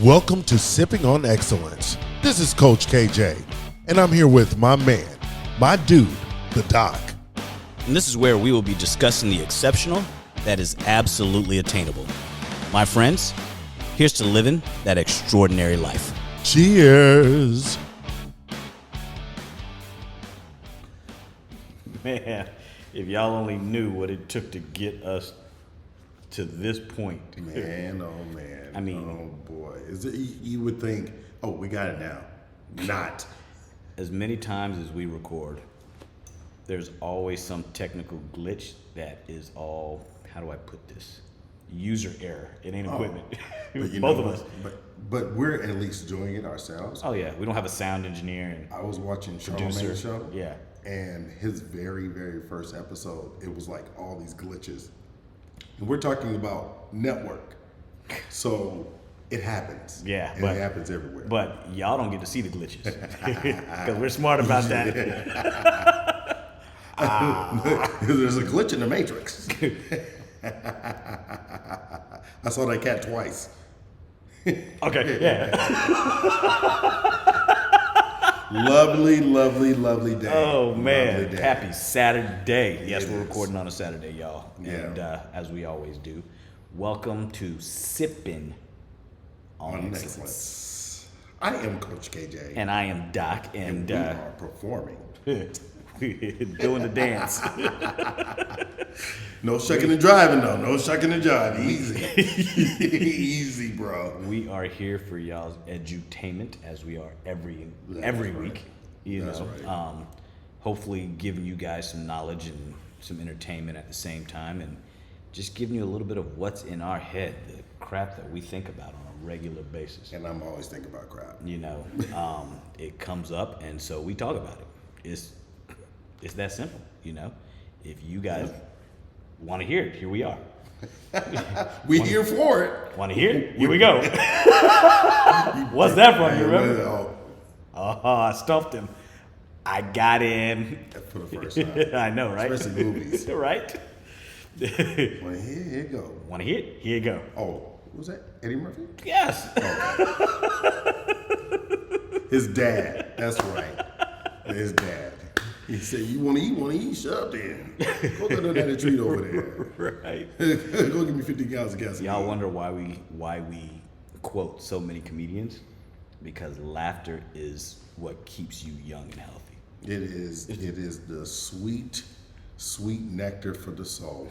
Welcome to Sipping on Excellence. This is Coach KJ, and I'm here with my man, my dude, the Doc. And this is where we will be discussing the exceptional that is absolutely attainable. My friends, here's to living that extraordinary life. Cheers. Man, if y'all only knew what it took to get us to this point. Man, oh man. I mean, oh boy. You would think, oh, we got it now. Not. As many times as we record, there's always some technical glitch that is all, how do I put this? User error. It ain't equipment. Both of us. But we're at least doing it ourselves. Oh yeah, we don't have a sound engineer and I was watching producer. Charlamagne's show. Yeah. And his very, very first episode, it was like all these glitches. And we're talking about network. So it happens. Yeah. And it happens everywhere. But y'all don't get to see the glitches. Because we're smart about that. There's a glitch in the Matrix. I saw that cat twice. Okay, yeah. Lovely, lovely, lovely day. Oh, man. Lovely day. Happy Saturday. Yes, we're is. recording on a Saturday, y'all. Yeah. And as we always do, welcome to Sipping on Excellence. I am Coach KJ. And I am Doc. And we are performing. Doing the dance. No shucking and driving, though. No shucking and driving. Easy. Easy, bro. We are here for y'all's edutainment, as we are every week. You That's know, right. Hopefully giving you guys some knowledge and some entertainment at the same time, and just giving you a little bit of what's in our head, the crap that we think about on a regular basis. And I'm always thinking about crap. You know, it comes up, and so we talk about it. It's that simple, you know. If you guys want to hear it, here we are. We here for it. Want to hear it? Here we go. What's that from? You remember? Oh, I stumped him. I got him. For the first time. I know, right? Especially movies. Right? Well, here you go. Want to hear it? Here you go. Oh, what was that? Eddie Murphy? Yes. His dad. That's right. His dad. He said, you want to eat? Shut up then. Go get that treat over there. Right. Go give me 50 gallons of gasoline. Y'all wonder why we quote so many comedians? Because laughter is what keeps you young and healthy. It is the sweet nectar for the soul.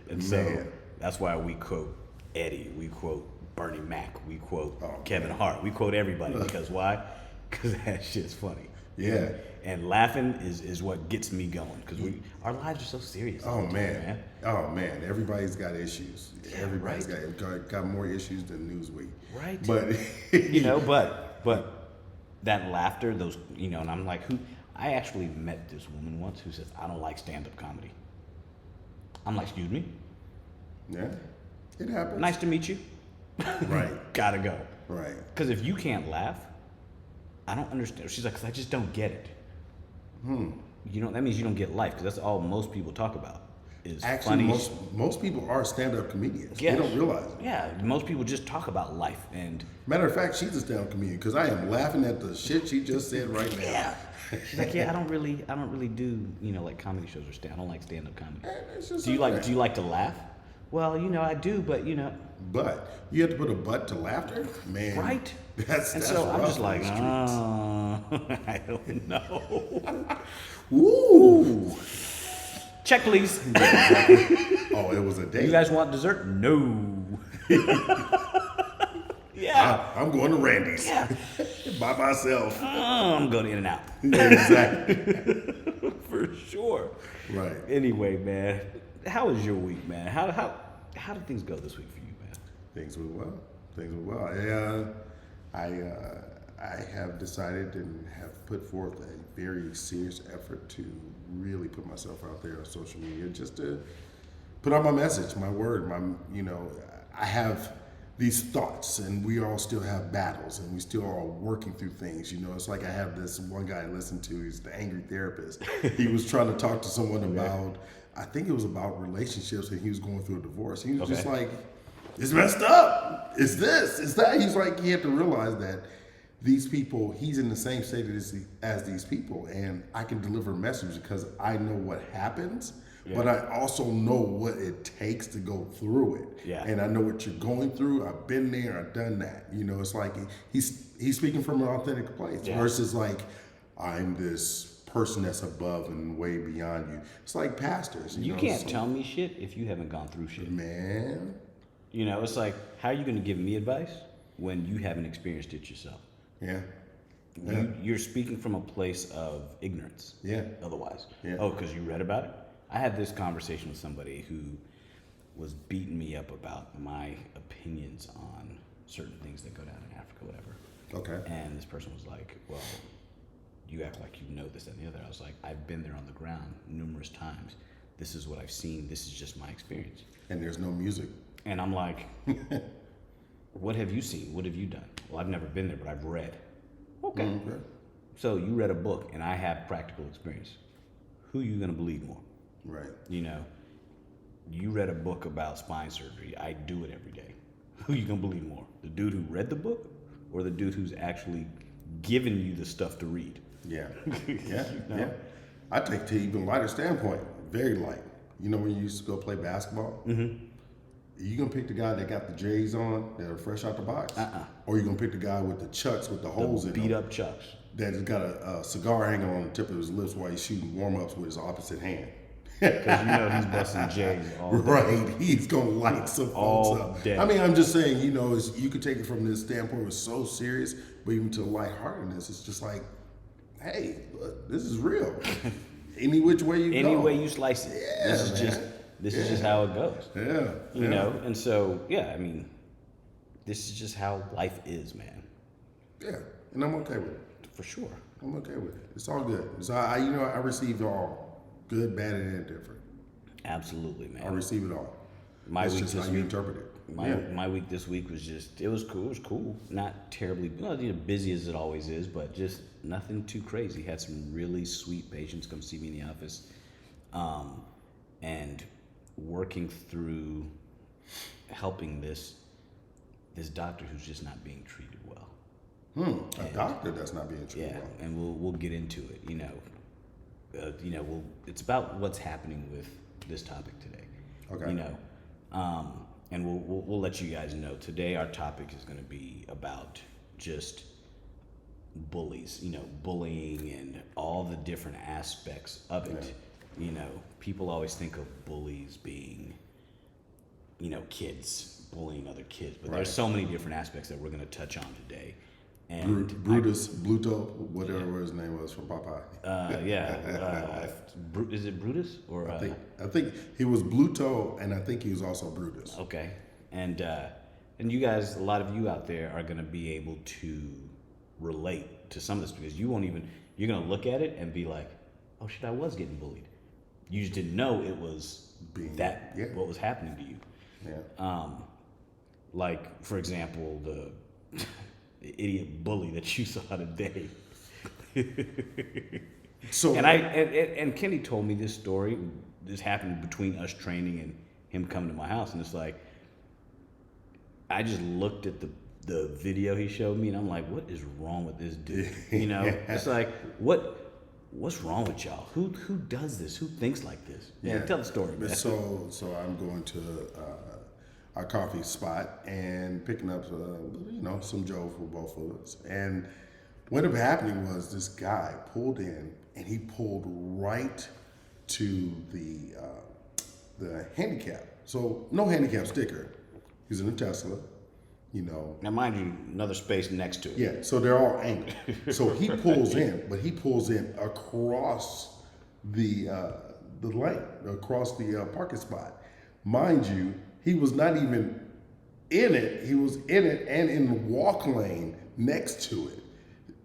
And so that's why we quote Eddie, we quote Bernie Mac, we quote Kevin Hart, we quote everybody. Because why? Because that shit's funny. Yeah. And laughing is what gets me going, because our lives are so serious. Oh man. Everybody's got issues. Yeah, Everybody's got more issues than Newsweek. Right. But you know, but that laughter, those, you know, and I'm like, I actually met this woman once who says, I don't like stand-up comedy. I'm like, excuse me? Yeah. It happens. Nice to meet you. Right. Gotta go. Right. Because if you can't laugh, I don't understand. She's like, 'cause I just don't get it. You know, that means you don't get life, because that's all most people talk about is Actually, funny. most people are stand-up comedians. Yes. They don't realize it. Yeah, most people just talk about life. And Matter of fact, she's a stand-up comedian because I am laughing at the shit she just said right now. yeah, she's like, yeah, I don't really do, you know, like comedy shows or I don't like stand-up comedy. It's just Do you okay. like to laugh? Well, you know, I do, but you know. But you have to put a butt to laughter, man. Right. That's So I'm rough just like, in the streets. I don't know. Ooh. Check, please. Oh, it was a date. You guys want dessert? No. Yeah. I'm going to Randy's. Yeah. By myself. I'm going to In-N-Out. Exactly. For sure. Right. Anyway, man, how was your week, man? How did things go this week for you, man? Things went well. I have decided and have put forth a very serious effort to really put myself out there on social media, just to put out my message, my word, I have these thoughts, and we all still have battles, and we still are working through things. You know, it's like I have this one guy I listen to. He's the angry therapist. He was trying to talk to someone about, I think it was about relationships, and he was going through a divorce. He was just like, it's messed up. It's this, it's that. He's like, he had to realize that these people, he's in the same state as these people, and I can deliver a message because I know what happens, but I also know what it takes to go through it. Yeah. And I know what you're going through. I've been there. I've done that. You know, it's like he's speaking from an authentic place versus like, I'm this person that's above and way beyond you. It's like pastors. You can't tell me shit if you haven't gone through shit. Man. You know, it's like, how are you going to give me advice when you haven't experienced it yourself? Yeah. You're speaking from a place of ignorance. Yeah. Otherwise. Yeah. Oh, because you read about it? I had this conversation with somebody who was beating me up about my opinions on certain things that go down in Africa, whatever. Okay. And this person was like, well, you act like you know this, that, and the other. I was like, I've been there on the ground numerous times. This is what I've seen. This is just my experience. And there's no music. And I'm like, what have you seen? What have you done? Well, I've never been there, but I've read. Okay. Mm-hmm. So you read a book and I have practical experience. Who are you going to believe more? Right. You know, you read a book about spine surgery. I do it every day. Who are you going to believe more? The dude who read the book or the dude who's actually given you the stuff to read? Yeah. Yeah. Yeah. I take to even lighter standpoint. Very light. You know when you used to go play basketball? Mm-hmm. You gonna pick the guy that got the J's on that are fresh out the box, or you gonna pick the guy with the chucks with the holes in them, beat up chucks that has got a cigar hanging on the tip of his lips while he's shooting warm ups with his opposite hand? Because you know he's busting J's all day. Right, he's gonna light some folks up. Day. I mean, I'm just saying, you know, you could take it from this standpoint, it's so serious, but even to lightheartedness, it's just like, hey, look, this is real. Any which way you go. Any way you slice it. Yeah, This is just how it goes. Yeah. You know, and so I mean, this is just how life is, man. Yeah, and I'm okay with it. For sure. I'm okay with it. It's all good. So I received all, good, bad, and indifferent. Absolutely, man. I receive it all. My week just this how you week, interpret it. my week this week was just, it was cool. It was cool. Not terribly, busy as it always is, but just nothing too crazy. Had some really sweet patients come see me in the office, and working through helping this doctor who's just not being treated well. A doctor that's not being treated well. And we'll get into it. It's about what's happening with this topic today. Okay. And we'll let you guys know. Today our topic is going to be about just bullies, bullying and all the different aspects of it. Yeah. People always think of bullies being, kids bullying other kids, but there's so many different aspects that we're going to touch on today. And Bluto, whatever his name was from Popeye. Is it Brutus or? I think he was Bluto, and I think he was also Brutus. Okay, and you guys, a lot of you out there are going to be able to relate to some of this because you're going to look at it and be like, oh shit, I was getting bullied. You just didn't know it was what was happening to you. Yeah. Like for example, the idiot bully that you saw today. So and Kenny told me this story. This happened between us training and him coming to my house, and it's like I just looked at the video he showed me, and I'm like, what is wrong with this dude? It's like what's wrong with y'all? Who does this? Who thinks like this? Yeah, tell the story, man. So I'm going to our coffee spot and picking up some Joe for both of us. And what ended up happening was this guy pulled in and he pulled right to the handicap. So no handicap sticker. He's in a Tesla. Now, mind you, another space next to it. Yeah, so they're all angled. So he pulls in, but he pulls in across the lane, across the parking spot. Mind you, he was not even in it. He was in it and in the walk lane next to it,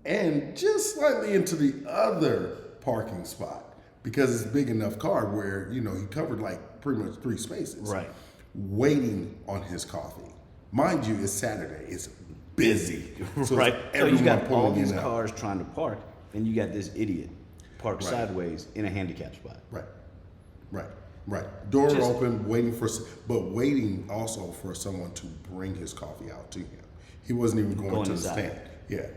and just slightly into the other parking spot because it's a big enough car where he covered like pretty much 3 spaces. Right. Waiting on his coffee. Mind you, it's Saturday. It's busy. So right. So you got all these out. cars trying to park, and you got this idiot parked sideways in a handicap spot. Right. Right. Door open, waiting also for someone to bring his coffee out to him. He wasn't even going to the inside. stand. Yeah.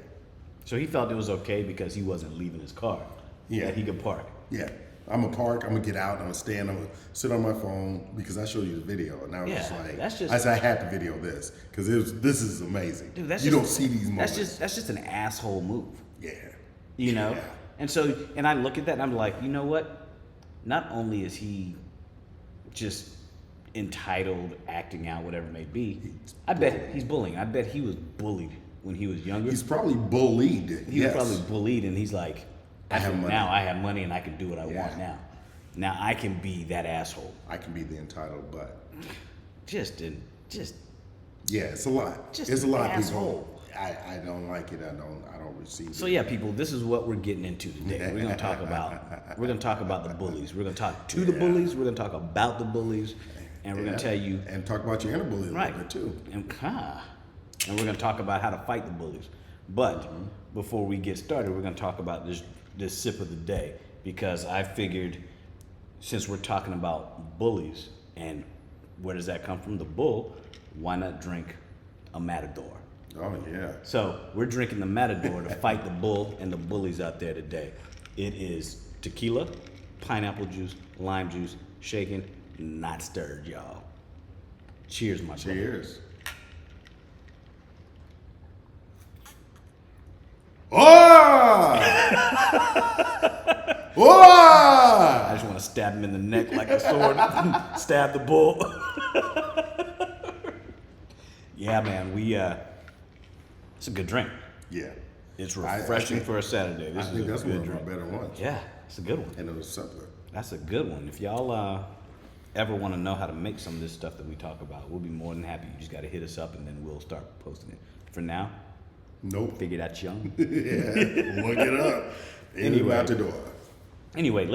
So he felt it was okay because he wasn't leaving his car. Yeah. That he could park. Yeah. I'm gonna park, I'm gonna get out, I'm gonna stand, I'm gonna sit on my phone because I showed you the video and I was just like, I said I had to video this because this is amazing. Dude, you don't see these moments. That's just an asshole move. Yeah. You know? Yeah. And so, and I look at that and I'm like, you know what? Not only is he just entitled, acting out, whatever it may be, I bet he's bullying. I bet he was bullied when he was younger. He's probably bullied. He was probably bullied and he's like, I have money. Now I have money and I can do what I want now. Now I can be that asshole. I can be the entitled butt. Just yeah, it's a lot. It's a lot of people. I don't like it. I don't receive it. So yeah, people, this is what we're getting into today. We're gonna talk about the bullies. We're gonna talk to the bullies. We're gonna talk about the bullies, and we're gonna tell you and talk about your inner bully a little bit too. And we're gonna talk about how to fight the bullies. But before we get started, we're gonna talk about this sip of the day, because I figured, since we're talking about bullies and where does that come from, the bull, why not drink a matador? Oh yeah. So we're drinking the matador to fight the bull and the bullies out there today. It is tequila, pineapple juice, lime juice, shaken, not stirred, y'all. Cheers, my brother. Cheers. Oh! Oh! I just want to stab him in the neck like a sword. Stab the bull. Yeah, man. It's a good drink. Yeah. It's refreshing for a Saturday. I think that's one of my better ones. Yeah, it's a good one. And it was simpler. That's a good one. If y'all ever want to know how to make some of this stuff that we talk about, we'll be more than happy. You just got to hit us up and then we'll start posting it. For now, nope. Figure that young. Yeah, look it up. Anyway, out the door. Anyway,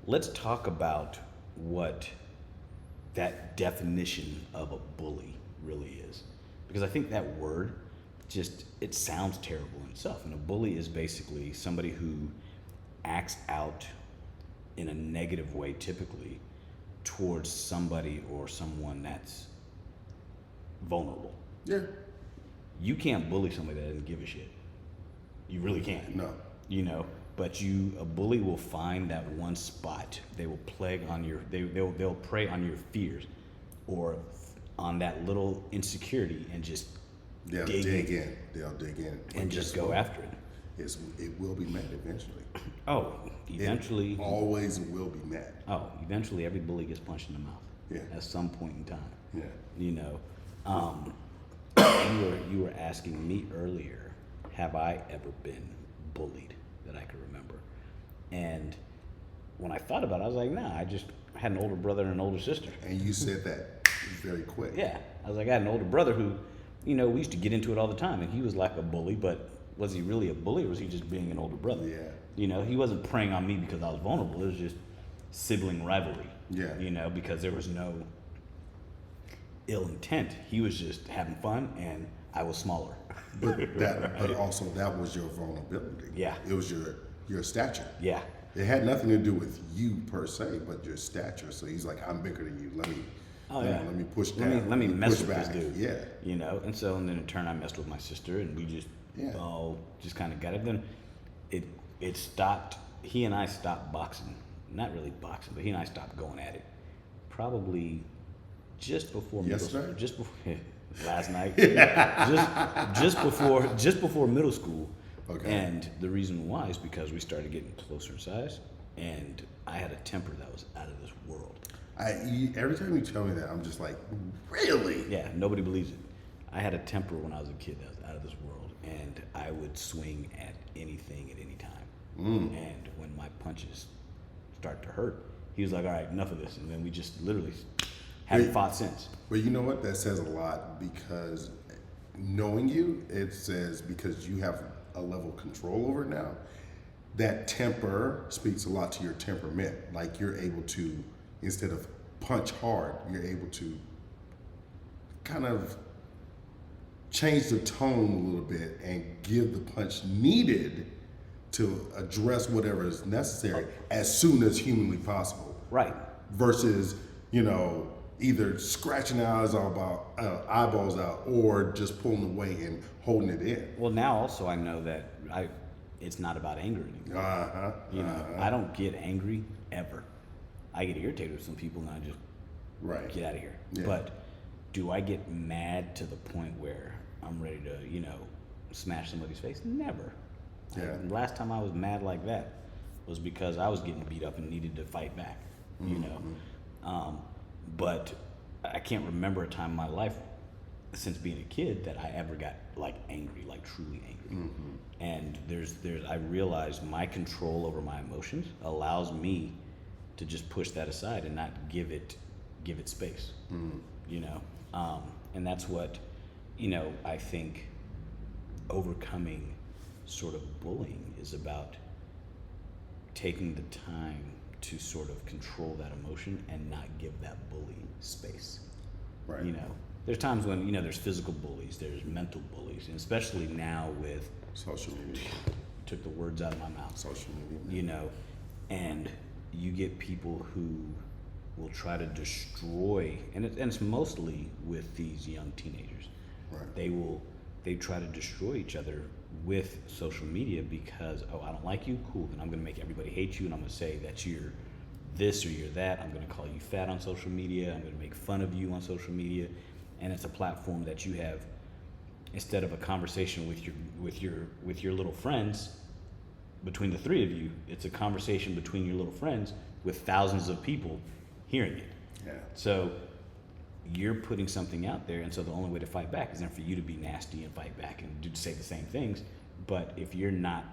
let's talk about what that definition of a bully really is, because I think that word it sounds terrible in itself. And a bully is basically somebody who acts out in a negative way, typically towards somebody or someone that's vulnerable. Yeah. You can't bully somebody that doesn't give a shit. You really can't. No. You know, but a bully will find that one spot. They will plague on they'll prey on your fears or on that little insecurity and just They'll dig in. They'll dig in. And just go after it. It will be met eventually. Oh, eventually. It always will be met. Oh, eventually every bully gets punched in the mouth. Yeah. At some point in time. Yeah. You know, you were asking me earlier, have I ever been bullied that I could remember? And when I thought about it, I was like, nah, I just had an older brother and an older sister. And you said that very quick. Yeah. I was like, I had an older brother who, you know, we used to get into it all the time, and he was like a bully, but was he really a bully or was he just being an older brother? Yeah. You know, he wasn't preying on me because I was vulnerable. It was just sibling rivalry. Yeah. You know, because there was no ill intent. He was just having fun, and I was smaller. But also that was your vulnerability. Yeah. It was your stature. Yeah. It had nothing to do with you per se, but your stature. So he's like, I'm bigger than you. Let me push down. Let me mess with back. this dude. Yeah. You know, and then in turn I messed with my sister, and we just all just kind of got it. Then it stopped. He and I stopped boxing. Not really boxing, but he and I stopped going at it. Probably just before middle school. Just before last night. just before middle school. Okay. And the reason why is because we started getting closer in size, and I had a temper that was out of this world. Every time you tell me that, I'm just like, really? Yeah, nobody believes it. I had a temper when I was a kid that was out of this world, and I would swing at anything at any time. And when my punches start to hurt, he was like, all right, enough of this. And then we just literally haven't fought since. But you know what? That says a lot, because knowing you, it says because you have a level of control over it now, that temper speaks a lot to your temperament. Like you're able to, instead of punch hard, you're able to kind of change the tone a little bit and give the punch needed to address whatever is necessary as soon as humanly possible. Right. versus, either scratching the eyeballs out or just pulling away and holding it in. Well, now also I know that it's not about anger anymore. I don't get angry ever. I get irritated with some people and I just get out of here. Yeah. But do I get mad to the point where I'm ready to, smash somebody's face? Never. Yeah. The last time I was mad like that was because I was getting beat up and needed to fight back, But I can't remember a time in my life since being a kid that I ever got angry, truly angry. And I realized my control over my emotions allows me to just push that aside and not give it space. And that's what, I think overcoming sort of bullying is about, taking the time to sort of control that emotion and not give that bully space. Right. There's times when, there's physical bullies, there's mental bullies, and especially now with social media. Took the words out of my mouth. Social media. And you get people who will try to destroy, and it's mostly with these young teenagers. Right. They try to destroy each other with social media because, I don't like you, cool, then I'm going to make everybody hate you, and I'm going to say that you're this or you're that. I'm going to call you fat on social media. I'm going to make fun of you on social media, and it's a platform that you have, instead of a conversation with your little friends, between the three of you, it's a conversation between your little friends with thousands of people hearing it. Yeah. So you're putting something out there, and so the only way to fight back is then for you to be nasty and fight back and say the same things. But if you're not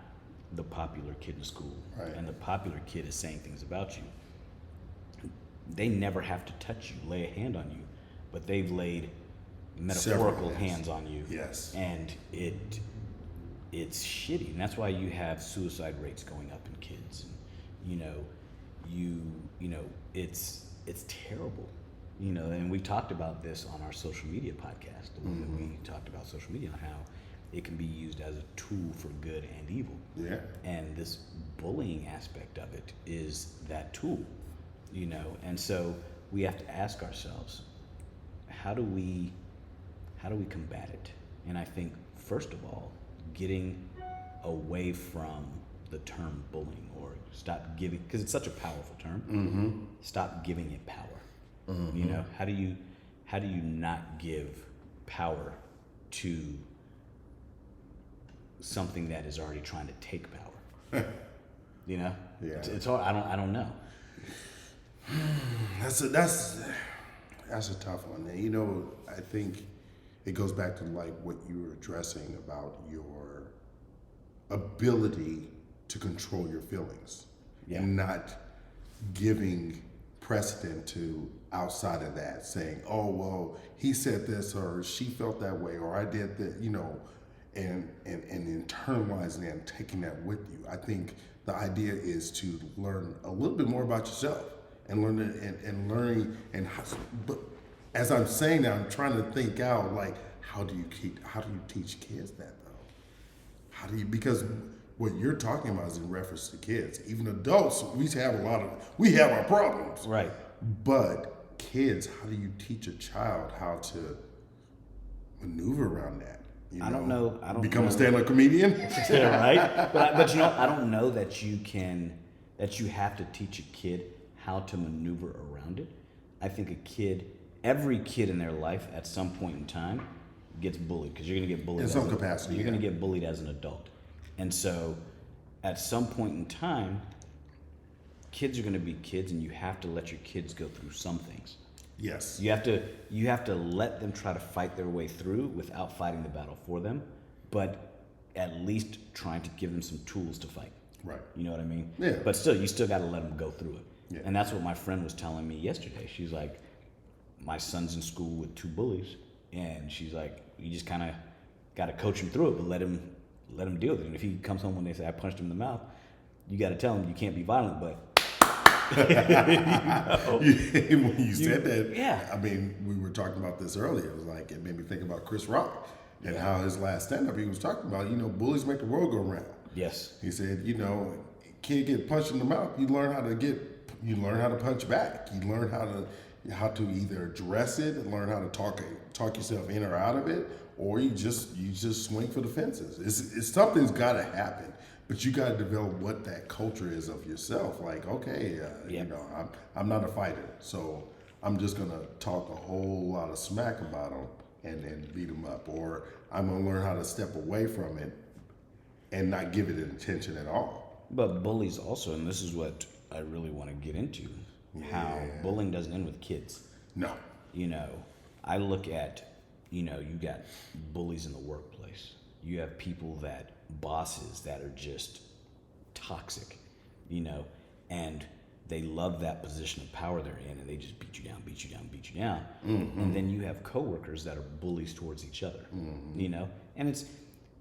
the popular kid in school, and the popular kid is saying things about you, they never have to touch you, lay a hand on you, but they've laid metaphorical hands on you. Yes. And it's shitty, and that's why you have suicide rates going up in kids. And it's terrible. And we talked about this on our social media podcast. We talked about social media and how it can be used as a tool for good and evil. Yeah. And this bullying aspect of it is that tool, And so we have to ask ourselves, how do we combat it? And I think, first of all, getting away from the term bullying, or stop giving, because it's such a powerful term. Stop giving it power. How do you not give power to something that is already trying to take power? Yeah. It's hard. I don't know. That's a tough one. And, I think it goes back to what you were addressing about your ability to control your feelings, and not giving precedent to outside of that, saying, oh, well, he said this, or she felt that way, or I did that, and internalizing that and taking that with you. I think the idea is to learn a little bit more about yourself and learning. But as I'm saying that, I'm trying to think out, how do you teach kids that though? Because what you're talking about is in reference to kids. Even adults, we have our problems. Right. But kids, how do you teach a child how to maneuver around that? I don't know. Become a stand-up comedian? Right? But I don't know that you have to teach a kid how to maneuver around it. I think every kid in their life at some point in time gets bullied, because you're going to get bullied in some capacity. You're going to get bullied as an adult. And so at some point in time, kids are going to be kids, and you have to let your kids go through some things. Yes. You have to let them try to fight their way through without fighting the battle for them, but at least trying to give them some tools to fight. Right. You know what I mean? Yeah. But still, you still got to let them go through it. Yeah. And that's what my friend was telling me yesterday. She's like, my son's in school with 2 bullies, and she's like, you just kind of got to coach him through it, but let him deal with it. And if he comes home when they say, I punched him in the mouth, you got to tell him you can't be violent, but When you said that, yeah. I mean, we were talking about this earlier. It was it made me think about Chris Rock and how his last stand-up, he was talking about, bullies make the world go round. Yes. He said, kid get punched in the mouth, you learn how to get you learn how to punch back. You learn how to either address it and learn how to talk yourself in or out of it, or you just swing for the fences. It's something's got to happen, but you got to develop what that culture is of yourself. Like, okay, you know, I'm not a fighter, so I'm just gonna talk a whole lot of smack about them and then beat them up, or I'm gonna learn how to step away from it and not give it an attention at all. But bullies also, and this is what I really want to get into, how bullying doesn't end with kids. No. You know, I look at, you know, you got bullies in the workplace. You have people bosses that are just toxic, you know, and they love that position of power they're in, and they just beat you down. Mm-hmm. And then you have coworkers that are bullies towards each other, you know, and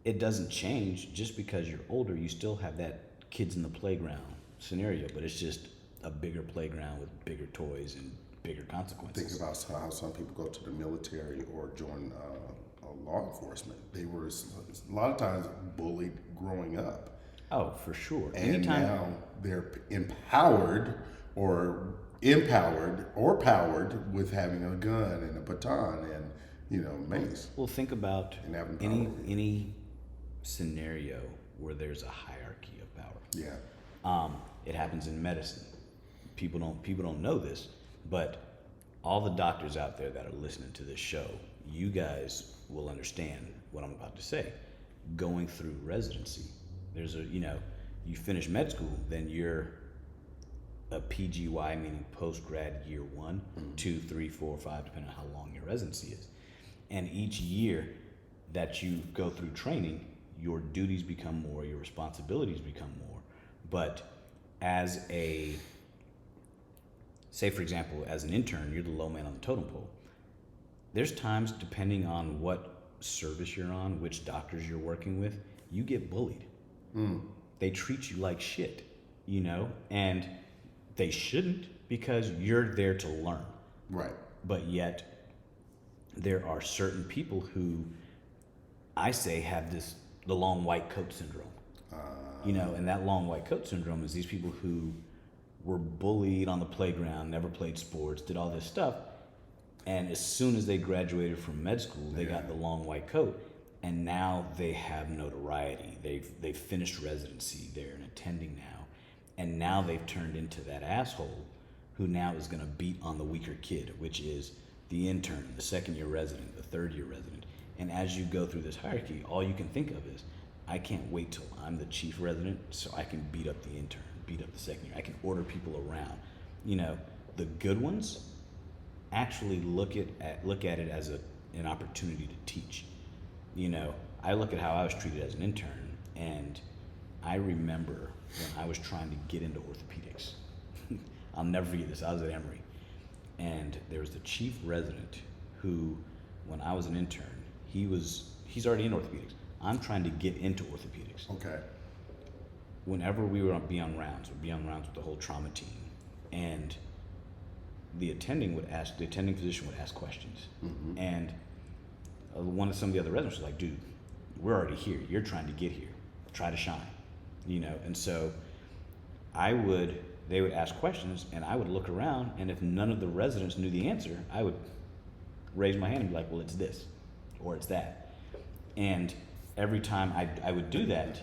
it doesn't change just because you're older. You still have that kids in the playground scenario, but it's just a bigger playground with bigger toys and bigger consequences. Think about how some people go to the military or join law enforcement. They were a lot of times bullied growing up. Oh, for sure. And now they're empowered or powered with having a gun and a baton and, you know, mace. Well, think about any scenario where there's a hierarchy of power. Yeah. It happens in medicine. People don't know this, but all the doctors out there that are listening to this show, you guys will understand what I'm about to say. Going through residency, there's you finish med school, then you're a PGY, meaning post-grad year 1, 2, 3, 4, 5, depending on how long your residency is. And each year that you go through training, your duties become more, your responsibilities become more. But as say for example, as an intern, you're the low man on the totem pole. There's times, depending on what service you're on, which doctors you're working with, you get bullied. They treat you like shit, you know, and they shouldn't, because you're there to learn. Right. But yet, there are certain people who I say have the long white coat syndrome. You know, and that long white coat syndrome is these people who were bullied on the playground, never played sports, did all this stuff, and as soon as they graduated from med school, they got the long white coat, and now they have notoriety. They've finished residency, they're an attending now, and now they've turned into that asshole who now is going to beat on the weaker kid, which is the intern, the second-year resident, the third-year resident. And as you go through this hierarchy, all you can think of is, I can't wait till I'm the chief resident so I can beat up the intern, beat up the second year. I can order people around. You know, the good ones actually look at it as an opportunity to teach. You know, I look at how I was treated as an intern, and I remember when I was trying to get into orthopedics. I'll never forget this. I was at Emory, and there was the chief resident who, when I was an intern, he's already in orthopedics. I'm trying to get into orthopedics. Okay. Whenever we would be on rounds with the whole trauma team, and the attending physician would ask questions, and some of the other residents was like, "Dude, we're already here. You're trying to get here. Try to shine," you know. And so they would ask questions, and I would look around, and if none of the residents knew the answer, I would raise my hand and be like, "Well, it's this, or it's that," and every time I would do that,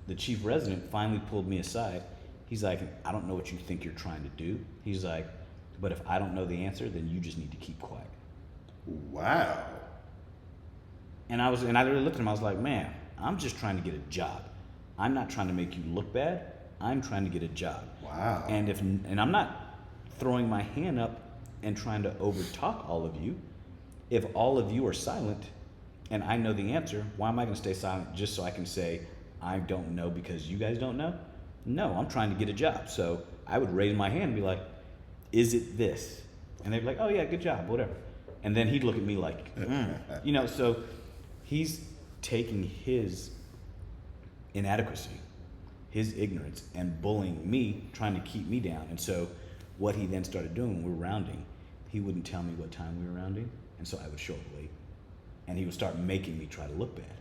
the chief resident finally pulled me aside. He's like, "I don't know what you think you're trying to do." He's like, "But if I don't know the answer, then you just need to keep quiet." Wow. And I literally looked at him. I was like, "Man, I'm just trying to get a job. I'm not trying to make you look bad. I'm trying to get a job." Wow. And I'm not throwing my hand up and trying to overtalk all of you. If all of you are silent and I know the answer, why am I going to stay silent just so I can say I don't know because you guys don't know? No, I'm trying to get a job. So I would raise my hand and be like, "Is it this?" And they'd be like, "Oh yeah, good job, whatever." And then he'd look at me like, you know, so he's taking his inadequacy, his ignorance, and bullying me, trying to keep me down. And so what he then started doing, when we were rounding, he wouldn't tell me what time we were rounding, and so I would show up late. And he would start making me try to look bad.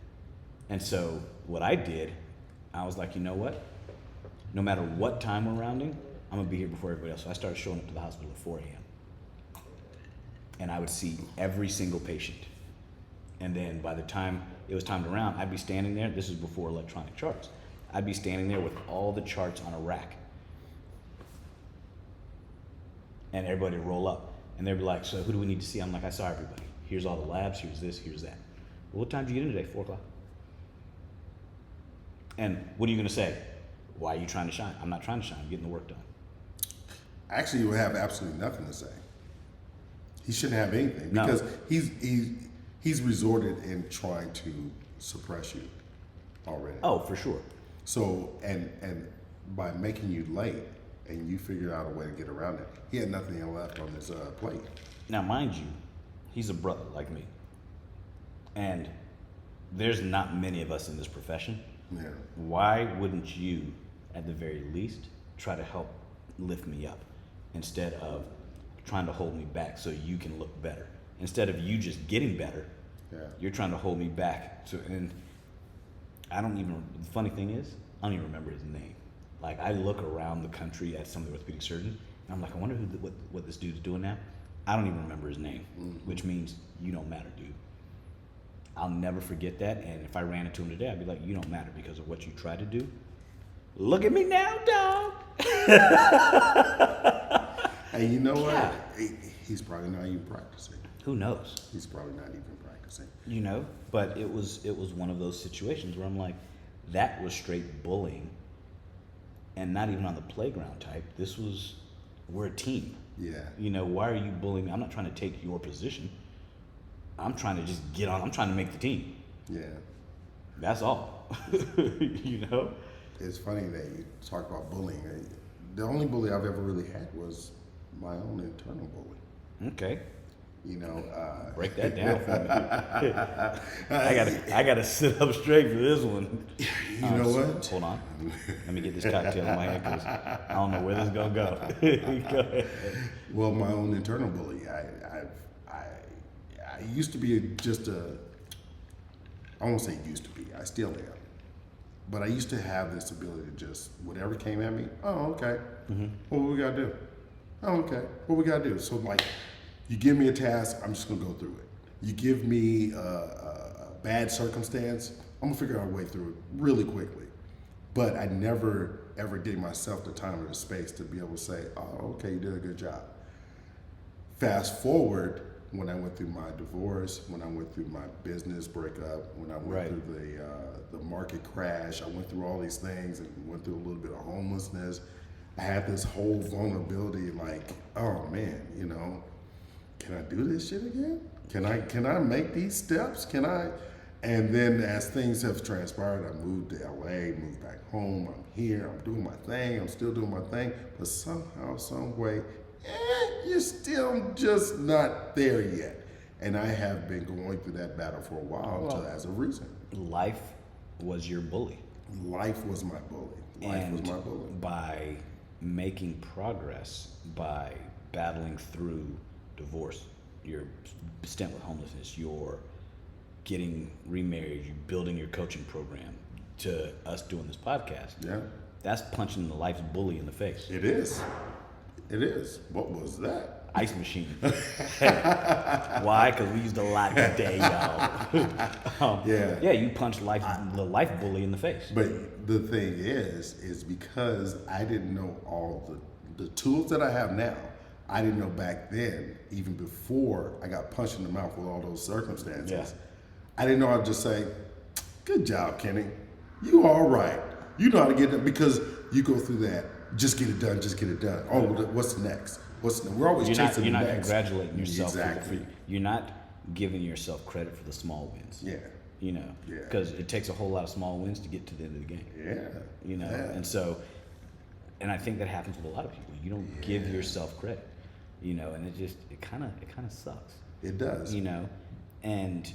And so what I did, I was like, you know what? No matter what time we're rounding, I'm gonna be here before everybody else. So I started showing up to the hospital at 4 a.m. And I would see every single patient. And then by the time it was time to round, I'd be standing there. This is before electronic charts. I'd be standing there with all the charts on a rack. And everybody would roll up. And they'd be like, so who do we need to see? I'm like, I saw everybody. Here's all the labs, here's this, here's that. Well, what time did you get in today? 4 o'clock. And what are you gonna say? Why are you trying to shine? I'm not trying to shine, I'm getting the work done. Actually, you would have absolutely nothing to say. He shouldn't have anything No. because he's resorted in trying to suppress you already. Oh, for sure. So and by making you late and you figured out a way to get around it, he had nothing left on his plate. Now, mind you, he's a brother like me. And there's not many of us in this profession. Yeah. Why wouldn't you, at the very least, try to help lift me up instead of trying to hold me back so you can look better? Instead of you just getting better, you're trying to hold me back. So, and I don't even, the funny thing is, I don't even remember his name. Like, I look around the country at some of the orthopedic surgeons, and I'm like, I wonder what this dude's doing now. I don't even remember his name, which means you don't matter, dude. I'll never forget that, and if I ran into him today, I'd be like, you don't matter because of what you tried to do. Look at me now, dog. Hey, you know Yeah. what? He's probably not even practicing. Who knows? He's probably not even practicing. You know, but it was one of those situations where I'm like, that was straight bullying, and not even on the playground type. This was, we're a team. Yeah. You know, why are you bullying me? I'm not trying to take your position. I'm trying to just get on. I'm trying to make the team. Yeah. That's all. You know? It's funny that you talk about bullying. The only bully I've ever really had was my own internal bully. Okay. You know, Break that down for me. I gotta sit up straight for this one. You know what? Hold on. Let me get this cocktail in my hand because I don't know where this is gonna go. Go ahead. Well, my own internal bully. I used to be just I won't say used to be. I still am. But I used to have this ability to just, whatever came at me, oh, okay. What we gotta do? Oh, okay. What we gotta do? So, like, you give me a task, I'm just gonna go through it. You give me a bad circumstance, I'm gonna figure out a way through it really quickly. But I never ever gave myself the time or the space to be able to say, oh, okay, you did a good job. Fast forward, when I went through my divorce, when I went through my business breakup, when I went through the market crash, I went through all these things and went through a little bit of homelessness. I had this whole vulnerability, like, oh man, you know, can I do this shit again? Can I make these steps? Can I? And then as things have transpired, I moved to LA, moved back home. I'm here, I'm doing my thing, I'm still doing my thing, but somehow, some way, you're still just not there yet. And I have been going through that battle for a while as a reason. Life was your bully. Life was my bully. Life was my bully. By making progress, by battling through divorce, your stint with homelessness, your getting remarried, you building your coaching program, to us doing this podcast. Yeah. That's punching the life's bully in the face. It is. It is. What was that? Ice machine. Why? Because we used a lot today, y'all. Yeah, you punched the life bully in the face. But the thing is because I didn't know all the tools that I have now. I didn't know back then, even before I got punched in the mouth with all those circumstances. Yeah. I didn't know I'd just say, good job, Kenny. You all right. You know how to get it, because you go through that. Just get it done. Just get it done. Oh, what's next? We're always chasing the next. You're not congratulating yourself. Exactly. You're not giving yourself credit for the small wins. Yeah. You know, because it takes a whole lot of small wins to get to the end of the game. Yeah. You know, and so, and I think that happens with a lot of people. You don't give yourself credit. You know, and it kind of sucks. It does. You know, and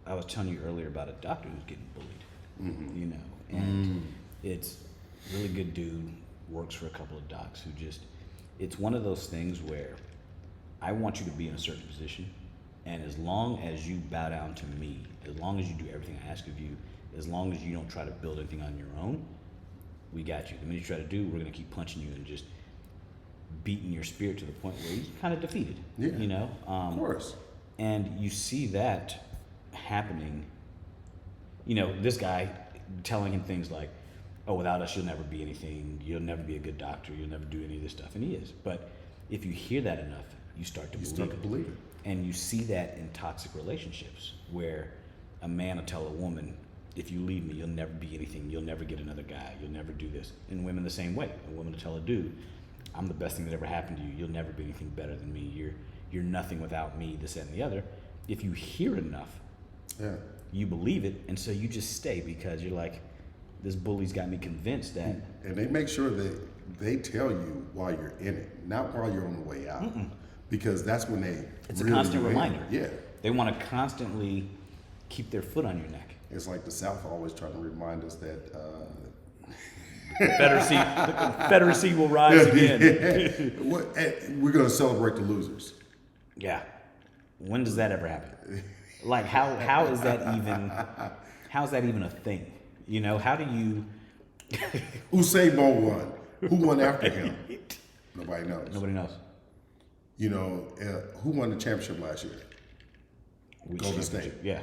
I was telling you earlier about a doctor who's getting bullied. Mm-hmm. You know, and it's a really good dude. Works for a couple of docs who it's one of those things where I want you to be in a certain position, and as long as you bow down to me, as long as you do everything I ask of you, as long as you don't try to build anything on your own, we got you. The minute you try to do, we're gonna keep punching you and just beaten your spirit to the point where you're kind of defeated. Yeah. You know? Of course. And you see that happening. You know, this guy telling him things like, oh, without us, you'll never be anything. You'll never be a good doctor. You'll never do any of this stuff. And he is. But if you hear that enough, you start to believe it. And you see that in toxic relationships where a man will tell a woman, if you leave me, you'll never be anything. You'll never get another guy. You'll never do this. And women the same way. A woman will tell a dude, I'm the best thing that ever happened to you. You'll never be anything better than me. You're nothing without me, this, that, and the other. If you hear enough, you believe it. And so you just stay because you're like, this bully's got me convinced that. And they make sure that they tell you while you're in it, not while you're on the way out. Because that's when they It's a constant reminder. Yeah. They want to constantly keep their foot on your neck. It's like the South always trying to remind us that The Confederacy will rise again. we're going to celebrate the losers. Yeah. When does that ever happen? Like how is that even a thing? You know, how do you Usain Bolt won. Who won after him? Nobody knows. Nobody knows. You know, who won the championship last year? Golden State. Yeah.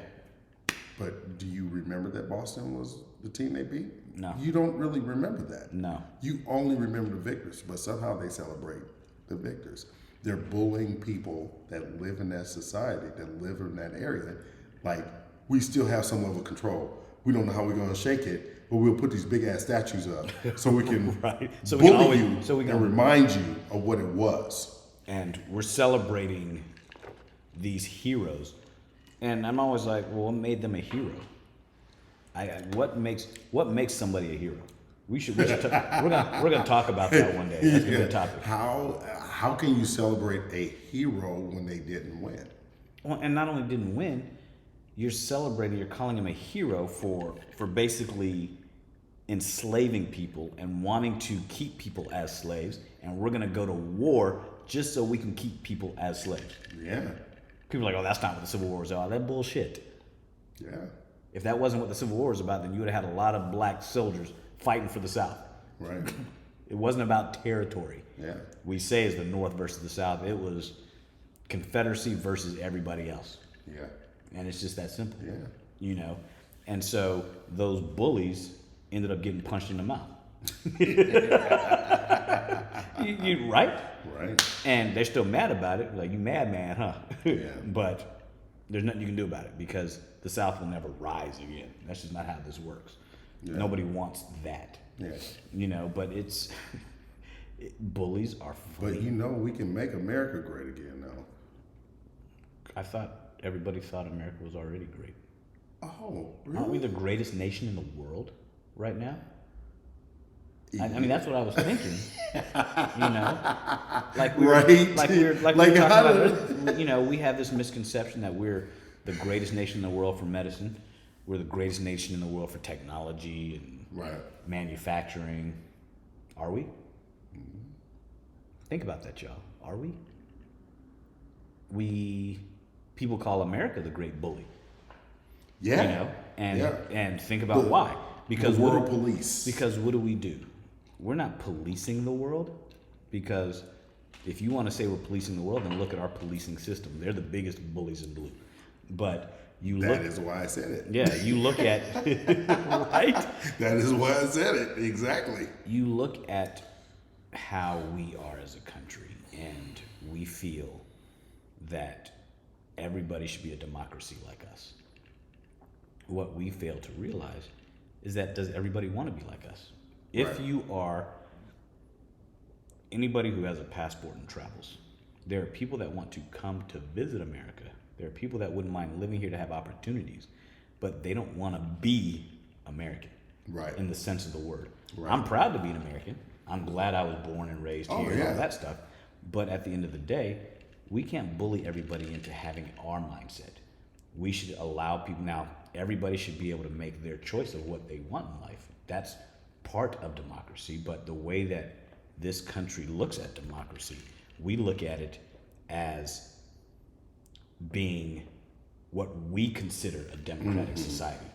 But do you remember that Boston was the team they beat? No. You don't really remember that. No. You only remember the victors, but somehow they celebrate the victors. They're bullying people that live in that society, that live in that area. Like, we still have some level of control. We don't know how we're going to shake it, but we'll put these big ass statues up so we can Right. bully you and remind you of what it was. And we're celebrating these heroes. And I'm always like, well, what made them a hero? What makes somebody a hero? We're gonna talk about that one day. That's a good topic. How can you celebrate a hero when they didn't win? Well, and not only didn't win, you're celebrating. You're calling him a hero for basically enslaving people and wanting to keep people as slaves. And we're gonna go to war just so we can keep people as slaves. Yeah. People are like, oh, that's not what the Civil War was about. That bullshit. Yeah. If that wasn't what the Civil War was about, then you would have had a lot of black soldiers fighting for the South. Right. It wasn't about territory. Yeah. We say it's the North versus the South. It was Confederacy versus everybody else. Yeah. And it's just that simple. Yeah. You know? And so those bullies ended up getting punched in the mouth. Right? Right. And they're still mad about it. Like, you mad, huh? Yeah. But there's nothing you can do about it because the South will never rise again. That's just not how this works. Yeah. Nobody wants that. Yeah. You know, but it's bullies are funny. But you know, we can make America great again now. I thought everybody thought America was already great. Oh, really? Aren't we the greatest nation in the world right now? I mean, that's what I was thinking. You know, like we were talking about. You know, we have this misconception that we're the greatest nation in the world for medicine. We're the greatest nation in the world for technology and manufacturing. Are we? Think about that, y'all. Are we? People call America the great bully. Yeah. You know, and think about why. Because the world police. Because what do? We're not policing the world, because if you want to say we're policing the world, then look at our policing system. They're the biggest bullies in blue. But that is why I said it. Yeah, you look at right? That is why I said it. Exactly. You look at how we are as a country, and we feel that everybody should be a democracy like us. What we fail to realize is that does everybody want to be like us? If you are anybody who has a passport and travels, there are people that want to come to visit America. There are people that wouldn't mind living here to have opportunities, but they don't want to be American, right? In the sense of the word. Right. I'm proud to be an American. I'm glad I was born and raised here and all that stuff. But at the end of the day, we can't bully everybody into having our mindset. We should allow people. Now, everybody should be able to make their choice of what they want in life. That's part of democracy, but the way that this country looks at democracy, we look at it as being what we consider a democratic society.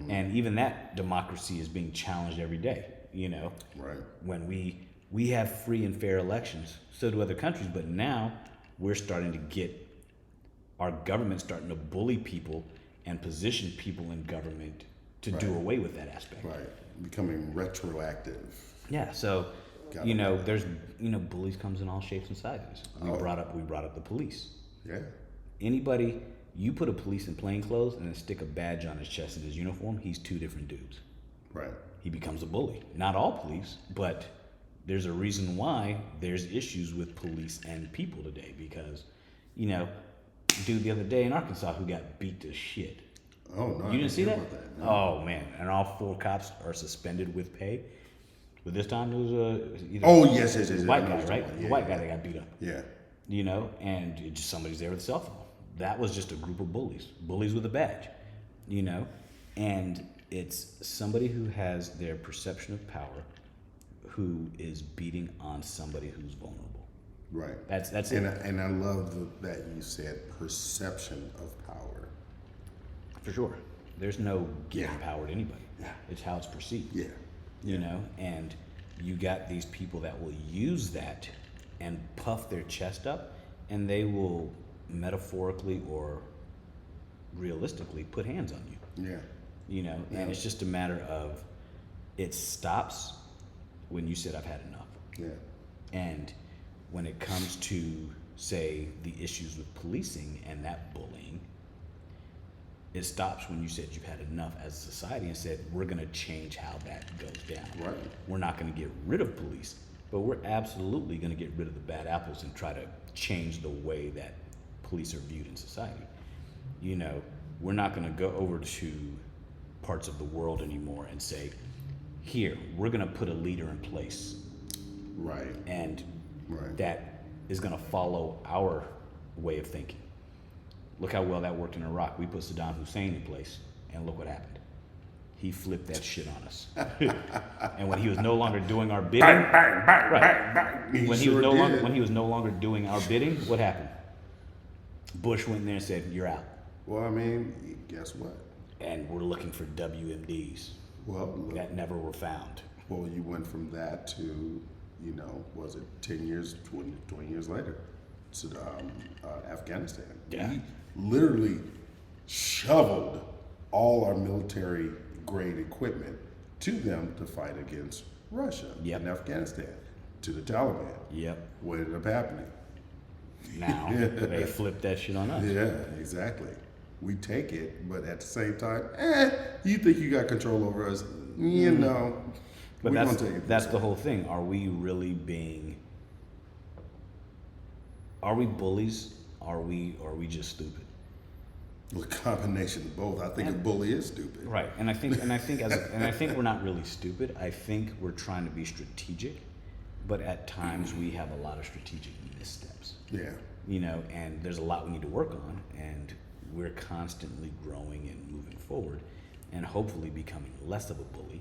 And even that democracy is being challenged every day, you know? Right. When we We have free and fair elections. So do other countries. But now we're starting to get our government starting to bully people and position people in government to do away with that aspect. Right. Becoming retroactive. Yeah. So, there's, bullies comes in all shapes and sizes. We brought up the police. Yeah. Anybody, you put a police in plain clothes and then stick a badge on his chest in his uniform, he's two different dudes. Right. He becomes a bully. Not all police, but there's a reason why there's issues with police and people today because, dude the other day in Arkansas who got beat to shit. Oh, no. You didn't see that? No. Oh, man. And all 4 cops are suspended with pay. But this time it was yes. the white guy, right? Yeah, the white guy that got beat up. Yeah. And it just somebody's there with a cell phone. That was just a group of bullies with a badge, and it's somebody who has their perception of power who is beating on somebody who's vulnerable. Right. That's it. it. And I love that you said perception of power. For sure. There's no giving power to anybody. Yeah. It's how it's perceived. Yeah. And you got these people that will use that and puff their chest up, and they will metaphorically or realistically put hands on you. Yeah. And it's just a matter of it stops when you said I've had enough. Yeah. And when it comes to, say, the issues with policing and that bullying, it stops when you said you've had enough as a society and said we're going to change how that goes down. Right. We're not going to get rid of police, but we're absolutely going to get rid of the bad apples and try to change the way that police are viewed in society. We're not going to go over to parts of the world anymore and say, here, we're going to put a leader in place. Right. And Right. that is going to follow our way of thinking. Look how well that worked in Iraq. We put Saddam Hussein in place, and look what happened. He flipped that shit on us. And when he was no longer doing our bidding, when he was no longer doing our bidding, what happened? Bush went in there and said, "You're out." Well, I mean, guess what? And we're looking for WMDs that never were found. Well, you went from that to, was it 10 years, 20 years later, to Afghanistan. Yeah. We literally shoveled all our military grade equipment to them to fight against Russia in Afghanistan, to the Taliban. Yep. What ended up happening? Now they flipped that shit on us. Yeah, exactly. We take it, but at the same time, you think you got control over us? But we're gonna take it. That's the whole thing. Are we really Are we bullies? Or are we just stupid? Well, a combination of both. I think a bully is stupid. Right, and I think we're not really stupid. I think we're trying to be strategic, but at times we have a lot of strategic missteps. Yeah. And there's a lot we need to work on, and we're constantly growing and moving forward, and hopefully becoming less of a bully.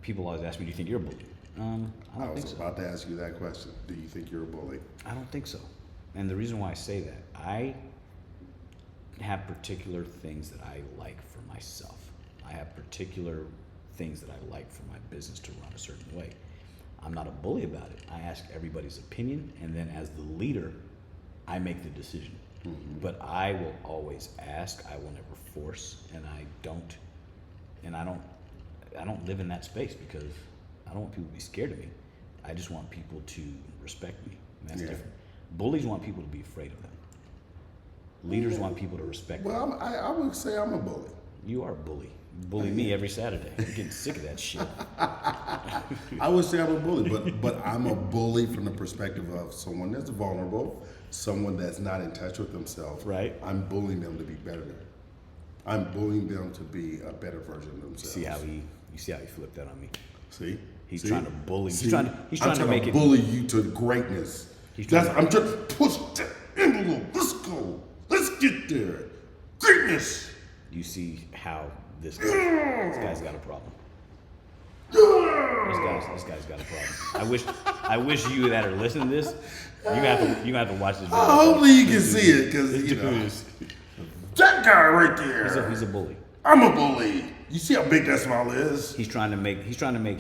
People always ask me, "Do you think you're a bully?" I was about to ask you that question. Do you think you're a bully? I don't think so. And the reason why I say that, I have particular things that I like for myself. I have particular things that I like for my business to run a certain way. I'm not a bully about it. I ask everybody's opinion, and then as the leader, I make the decision. Mm-hmm. But I will always ask. I will never force, and I don't live in that space because I don't want people to be scared of me. I just want people to respect me. And that's different. Bullies want people to be afraid of them. Leaders want people to respect them. Well, I would say I'm a bully. You are a bully. You bully me every Saturday. I'm getting sick of that shit. I would say I'm a bully, but I'm a bully from the perspective of someone that's vulnerable, someone that's not in touch with themselves. Right. I'm bullying them to be better. I'm bullying them to be a better version of themselves. You see how he flipped that on me? See? He's trying to bully. See? He's trying to make it bully you to greatness. I'm trying to push that envelope. Let's go. Let's get there. Greatness. You see how this guy's got a problem. This guy's got a problem. I wish you that are listening to this, you have to watch this video. Hopefully you can see it because that guy right there. He's a bully. I'm a bully. You see how big that smile is? He's trying to make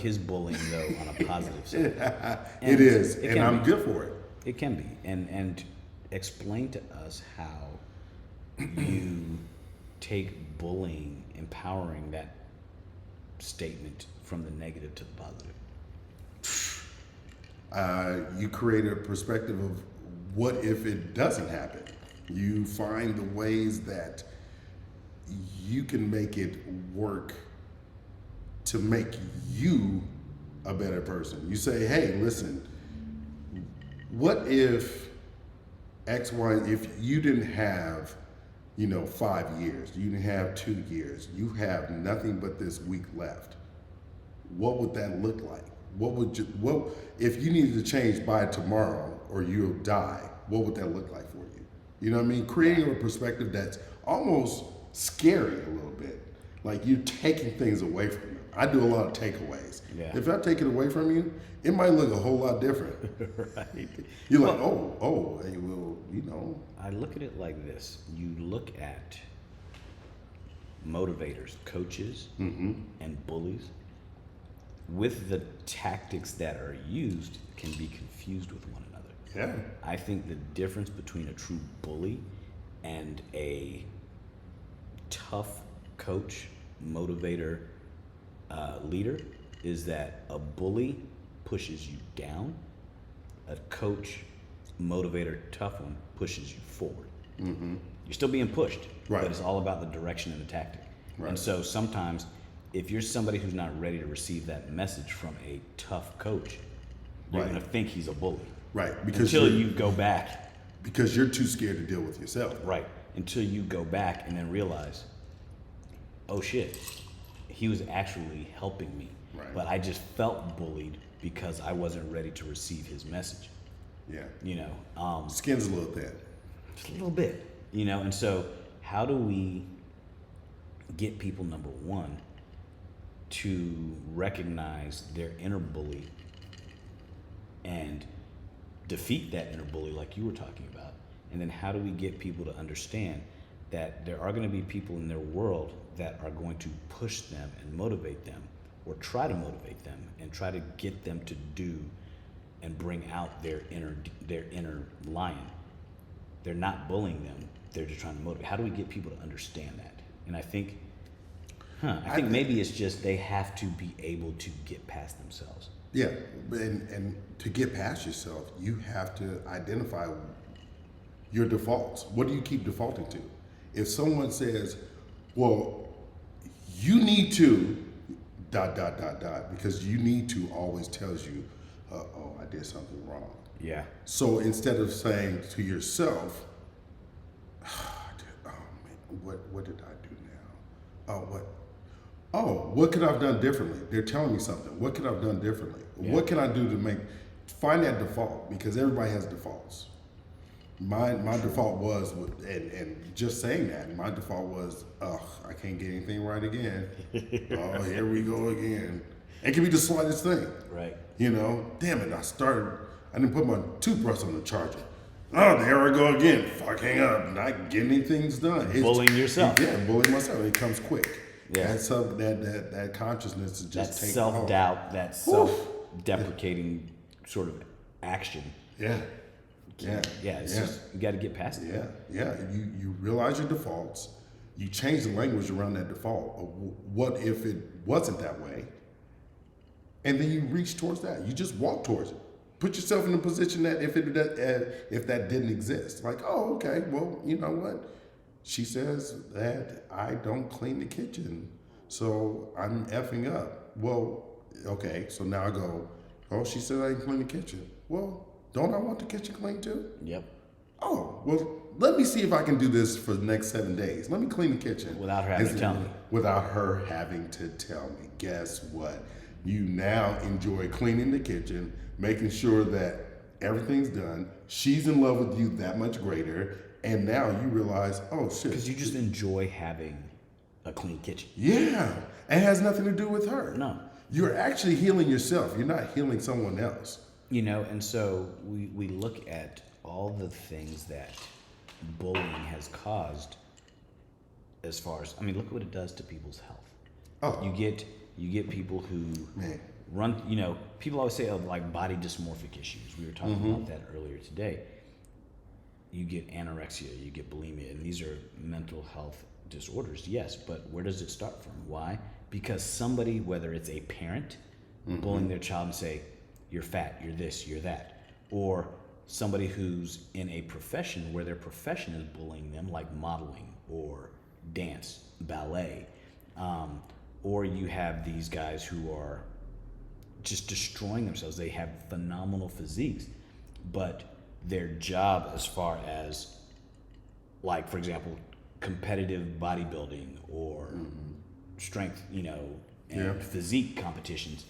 his bullying though on a positive side. It is, it and can I'm be. good for it. It can be, and explain to us how you take bullying, empowering that statement from the negative to the positive. You create a perspective of what if it doesn't happen. You find the ways that you can make it work to make you a better person. You say, hey, listen, what if X, Y, if you didn't have, 5 years, you didn't have 2 years, you have nothing but this week left. What would that look like? What if you needed to change by tomorrow or you'll die, what would that look like for you? You know what I mean? Creating a perspective that's almost scary a little bit. Like you're taking things away from you. I do a lot of takeaways. Yeah. If I take it away from you, it might look a whole lot different. Right. You're like, hey, well, I look at it like this. You look at motivators, coaches, and bullies with the tactics that are used can be confused with one another. Yeah. I think the difference between a true bully and a tough coach, motivator, leader is that a bully pushes you down, a coach, motivator, tough one pushes you forward. Mm-hmm. You're still being pushed, right, but it's all about the direction and the tactic. Right. And so sometimes if you're somebody who's not ready to receive that message from a tough coach, you're right, going to think he's a bully. Right. Because until you go back. Because you're too scared to deal with yourself. Right. Until you go back and then realize, oh shit, he was actually helping me. Right. But I just felt bullied because I wasn't ready to receive his message. Yeah. Skin's a little thin. Just a little bit. And so how do we get people, number one, to recognize their inner bully and defeat that inner bully like you were talking about? And then how do we get people to understand that there are going to be people in their world that are going to push them and motivate them, or try to motivate them and try to get them to do and bring out their inner lion. They're not bullying them, they're just trying to motivate. How do we get people to understand that? And I think maybe it's just they have to be able to get past themselves. Yeah, and to get past yourself, you have to identify your defaults. What do you keep defaulting to? If someone says, well, you need to ... because you need to always tells you, I did something wrong. Yeah. So instead of saying to yourself, what did I do now? What could I have done differently? They're telling me something. What could I have done differently? Yeah. What can I do to find that default? Because everybody has defaults. My default was, and just saying that, my default was, I can't get anything right again. Oh, here we go again. It can be the slightest thing. Right. Damn it, I didn't put my toothbrush on the charger. Oh, there I go again, fucking up, not getting things done. Bullying yourself. Yeah, bullying myself. It comes quick. Yeah. That consciousness is just that take self-doubt, that self-deprecating sort of action. Yeah. It's just, you got to get past it. Yeah. You realize your defaults. You change the language around that default. What if it wasn't that way? And then you reach towards that. You just walk towards it. Put yourself in a position that if that didn't exist, like, oh, okay, well, you know what? She says that I don't clean the kitchen, so I'm effing up. Well, okay, so now I go, oh, she said I didn't clean the kitchen. Well, don't I want the kitchen clean too? Yep. Oh, well, let me see if I can do this for the next 7 days. Let me clean the kitchen. Without her having to tell me. Without her having to tell me. Guess what? You now enjoy cleaning the kitchen, making sure that everything's done. She's in love with you that much greater. And now you realize, oh, shit. Because you just enjoy having a clean kitchen. Yeah. It has nothing to do with her. No. You're actually healing yourself. You're not healing someone else. And so we look at all the things that bullying has caused as far as, look what it does to people's health. Oh. You get people who Man. run. You know, people always say like body dysmorphic issues. We were talking about that earlier today. You get anorexia, you get bulimia, and these are mental health disorders. Yes, but where does it start from? Why? Because somebody, whether it's a parent bullying their child and say, "You're fat, you're this, you're that," or somebody who's in a profession where their profession is bullying them, like modeling or dance, ballet, or you have these guys who are just destroying themselves. They have phenomenal physiques, but their job, as far as, like, for example, competitive bodybuilding or strength, and physique competitions,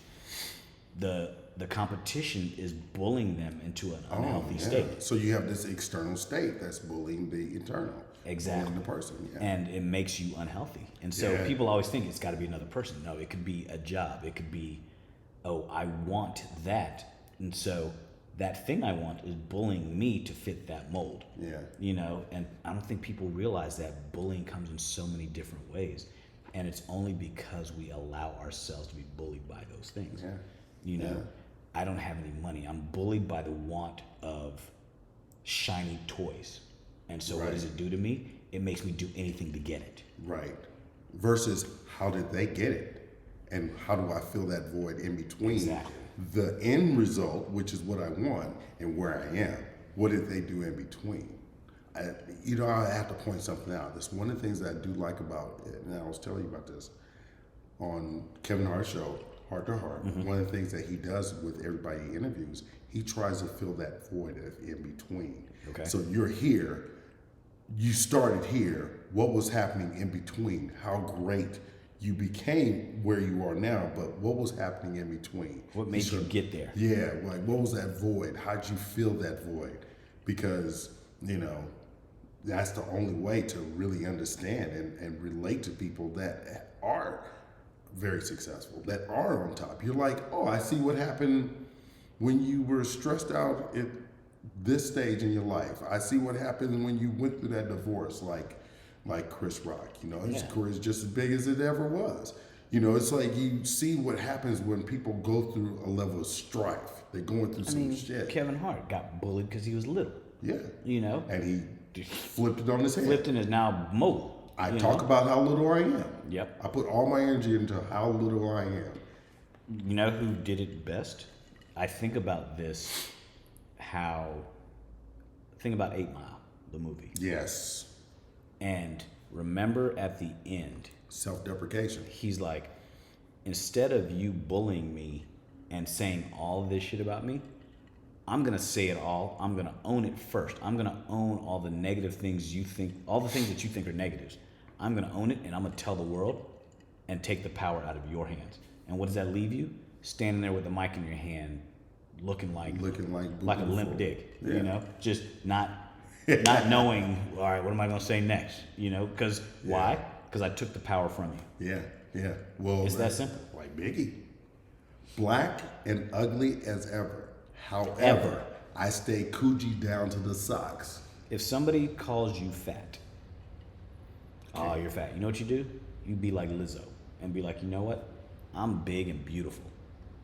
the competition is bullying them into an unhealthy state. So you have this external state that's bullying the internal. Exactly. Bullying the person. Yeah. And it makes you unhealthy. And so people always think it's got to be another person. No, it could be a job. It could be, oh, I want that. And so that thing I want is bullying me to fit that mold. Yeah. And I don't think people realize that bullying comes in so many different ways. And it's only because we allow ourselves to be bullied by those things. Yeah. I don't have any money. I'm bullied by the want of shiny toys. And so what does it do to me? It makes me do anything to get it. Right. Versus how did they get it? And how do I fill that void in between the end result, which is what I want, and where I am? What did they do in between? I have to point something out. That's one of the things that I do like about it, and I was telling you about this on Kevin Hart's show, Heart to Heart. One of the things that he does with everybody he interviews, he tries to fill that void in between. Okay. So you're here, you started here, what was happening in between? How great you became where you are now, but what was happening in between? What made you get there? Yeah, like what was that void? How'd you fill that void? Because, that's the only way to really understand and relate to people that are very successful, that are on top. You're like, oh, I see what happened when you were stressed out at this stage in your life. I see what happened when you went through that divorce, like Chris Rock. His career is just as big as it ever was. It's like you see what happens when people go through a level of strife. They're going through some shit. Kevin Hart got bullied because he was little. Yeah. And he flipped it on his head. Flipped and is now mobile. I talk about how little I am. Yep. I put all my energy into how little I am. You know who did it best? I think about this, think about 8 Mile, the movie. Yes. And remember at the end, self-deprecation. He's like, instead of you bullying me and saying all this shit about me, I'm going to say it all. I'm going to own it first. I'm going to own all the negative things you think, all the things that you think are negatives. I'm going to own it, and I'm going to tell the world and take the power out of your hands. And what does that leave you? Standing there with the mic in your hand, looking like a limp dick, just not knowing, all right, what am I going to say next? Because why? Because I took the power from you. Yeah. Well, it's that simple. Like Biggie. Black and ugly as ever. However, I stay Coogee down to the socks. If somebody calls you fat, oh, you're fat. You know what you do? You be like Lizzo and be like, you know what? I'm big and beautiful.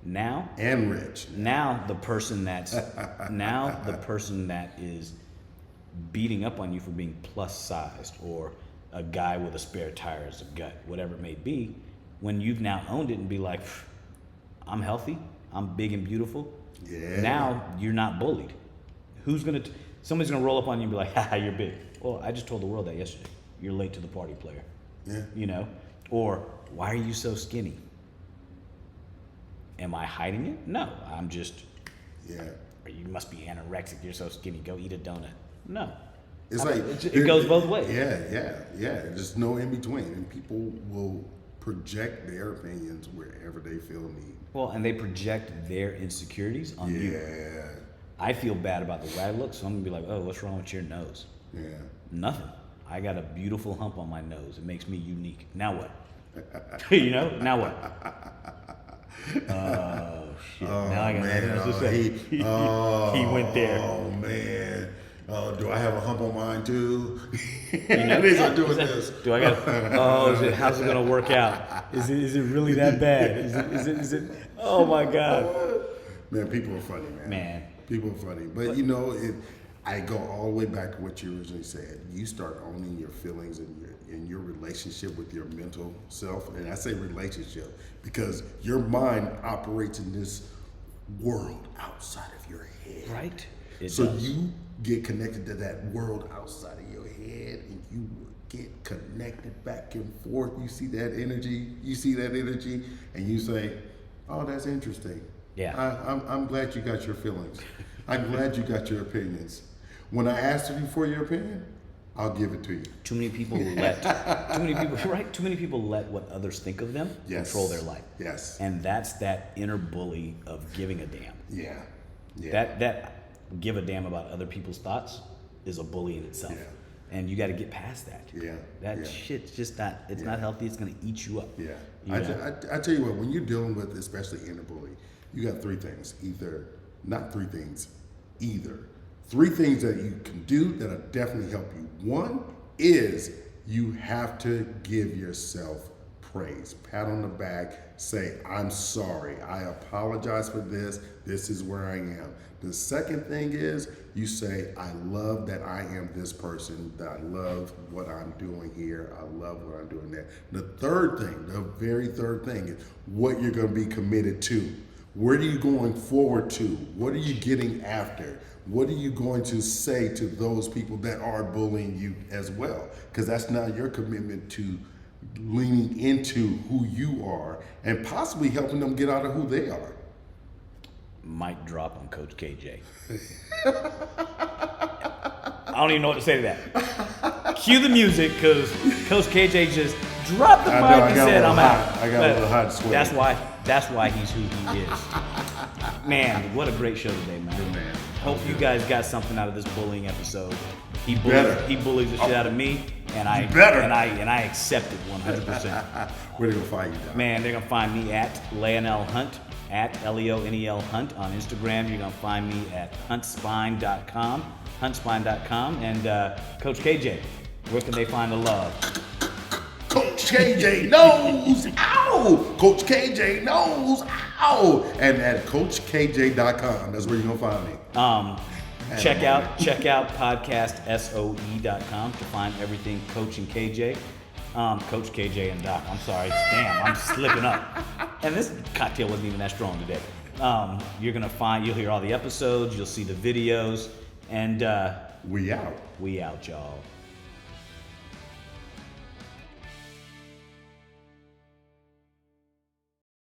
Now and rich. Now the person that is beating up on you for being plus sized, or a guy with a spare tire as a gut, whatever it may be, when you've now owned it and be like, I'm healthy, I'm big and beautiful. Yeah. Now you're not bullied. Somebody's gonna roll up on you and be like, haha, you're big. Well, I just told the world that yesterday. You're late to the party, player. Yeah. Or why are you so skinny? Am I hiding it? No, I'm just. Yeah. Or you must be anorexic. You're so skinny. Go eat a donut. No. It's it goes both ways. Yeah. There's no in between, and people will project their opinions wherever they feel need. Well, and they project their insecurities on you. Yeah. I feel bad about the way I look, so I'm gonna be like, oh, what's wrong with your nose? Yeah. Nothing. I got a beautiful hump on my nose. It makes me unique. Now what? Now what? Oh shit! Now I got nothing else to say. He went there. Oh man! Do I have a hump on mine too? They start doing this. Do I got? Oh, how's it gonna work out? Is it really that bad? Is it? Oh my God. Man, people are funny, man. People are funny, but I go all the way back to what you originally said. You start owning your feelings and your relationship with your mental self, and I say relationship because your mind operates in this world outside of your head. Right. So you get connected to that world outside of your head, and you get connected back and forth. You see that energy, and you say, "Oh, that's interesting. Yeah. I'm glad you got your feelings. I'm glad you got your opinions. When I asked you for your opinion, I'll give it to you." Too many people let what others think of them control their life. Yes. And that's that inner bully of giving a damn. Yeah. That give a damn about other people's thoughts is a bully in itself. Yeah. And you got to get past that. Yeah. That shit's just not, it's not healthy. It's going to eat you up. Yeah. You I tell you what, when you're dealing with especially inner bully, you got three things. Either three things that you can do that'll definitely help you. One is you have to give yourself praise. Pat on the back, say, "I'm sorry. I apologize for this. This is where I am." The second thing is you say, "I love that I am this person, that I love what I'm doing here. I love what I'm doing there." The third thing, the very third thing is what you're going to be committed to. Where are you going forward to? What are you getting after? What are you going to say to those people that are bullying you as well? Because that's now your commitment to leaning into who you are and possibly helping them get out of who they are. Mic drop on Coach KJ. I don't even know what to say to that. Cue the music, because Coach KJ just dropped the mic and said, "I'm out." I got a little hot sweat. That's why he's who he is. Man, what a great show today, man. Good man. Hope you guys got something out of this bullying episode. He better. bullies the shit out of me, and I accept it 100%. Where they gonna find you, Doc? Man, they're gonna find me at Leonel Hunt, at Leonel Hunt on Instagram. You're gonna find me at huntspine.com, and Coach KJ, where can they find the love? Coach KJ knows, ow! Coach KJ knows, ow! And at CoachKJ.com, that's where you're gonna find me. Check out podcastsoe.com to find everything Coach and KJ. Coach KJ and Doc. I'm sorry. Damn, I'm slipping up. And this cocktail wasn't even that strong today. You'll hear all the episodes, you'll see the videos, and We out. we out, y'all.